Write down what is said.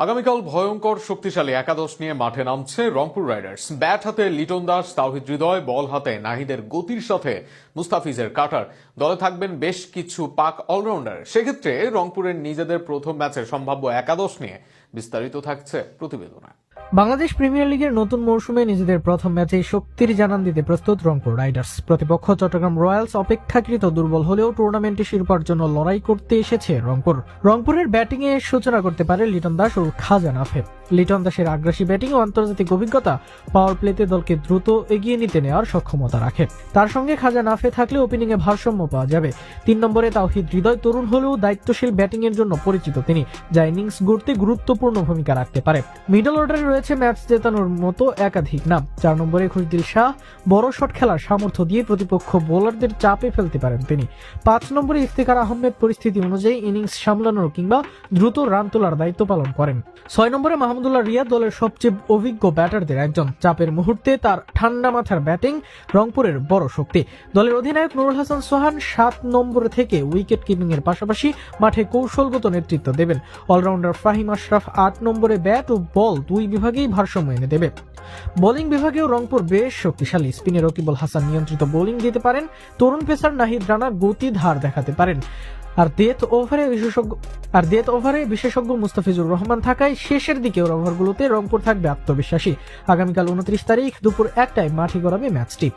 আগামীকাল ভয়ঙ্কর শক্তিশালী একাদশ নিয়ে মাঠে নামছে রংপুর রাইডার্স। ব্যাট হাতে লিটন দাস, তাওহিদ হৃদয়, বল হাতে নাহিদের গতির সাথে মুস্তাফিজের কাটার। দলে থাকবেন বেশ কিছু পাক অলরাউন্ডার। সেক্ষেত্রে রংপুরের নিজেদের প্রথম ম্যাচের সম্ভাব্য একাদশ নিয়ে বিস্তারিত থাকছে প্রতিবেদনে। বাংলাদেশ প্রিমিয়ার লিগের নতুন মৌসুমে নিজেদের প্রথম ম্যাচেই শক্তির জানান দিতে প্রস্তুত রংপুর রাইডার্স। প্রতিপক্ষ চট্টগ্রাম রয়্যালস অপেক্ষাকৃত দুর্বল হলেও টুর্নামেন্টে শিরোপার জন্য লড়াই করতে এসেছে রংপুরের ব্যাটিংয়ে সূচনা করতে পারে লিটন দাস ও খাজা নাফে। লিটন দাসের আগ্রাসী ব্যাটিং ও আন্তর্জাতিক অভিজ্ঞতা পাওয়ার প্লেতে দলকে দ্রুত এগিয়ে নিতে নেওয়ার সক্ষমতা রাখে। তার সঙ্গে খাজা নাফে থাকলে ওপেনিংয়ে ভারসাম্য পাওয়া যাবে। 3 নম্বরে তাওহিদ হৃদয় তরুণ হলেও দায়িত্বশীল ব্যাটিং এর জন্য পরিচিত তিনি, যা ইনিংস গড়তে গুরুত্বপূর্ণ ভূমিকা রাখতে পারে। মিডল অর্ডারে রয়েছে ম্যাচ জেতানোর মতো একাধিক নাম। 4 নম্বরে খুশদিল শাহ বড় শট খেলার সামর্থ্য দিয়ে প্রতিপক্ষ বোলারদের চাপে ফেলতে পারেন তিনি। 5 নম্বরে ইফতেখার আহমেদ পরিস্থিতি অনুযায়ী ইনিংস সামলানোর কিংবা দ্রুত রান তোলার দায়িত্ব পালন করেন। 6 নম্বরে মাহমুদুল্লাহ রিয়াদ দলের সবচেয়ে অভিজ্ঞ ব্যাটারদের একজন। চাপের মুহূর্তে তার ঠান্ডা মাথার ব্যাটিং রংপুরের বড় শক্তি। দলের অধিনায়ক নুরুল হাসান সোহান 7 নম্বর থেকে উইকেট কিপিং এর পাশাপাশি মাঠে কৌশলগত নেতৃত্ব দেবেন। অলরাউন্ডার ফাহিম আশরাফ 8 নম্বরে ব্যাট ও বল দুই বিভাগেই ভারসাম্য এনে দেবে। বোলিং বিভাগেও রংপুর বেশ শক্তিশালী। স্পিনে রকিবুল হাসান নিয়ন্ত্রিত বোলিং দিতে পারেন। তরুণ পেসার নাহিদ রানা গতি ধার দেখাতে পারেন। আর ডেথ ওভারে বিশেষজ্ঞ মুস্তাফিজুর রহমান থাকায় শেষের দিকে ওভারগুলোতে রংপুর থাকবে আত্মবিশ্বাসী। আগামীকাল 29 তারিখ দুপুর 1টায় মাঠে গড়াবে ম্যাচটি।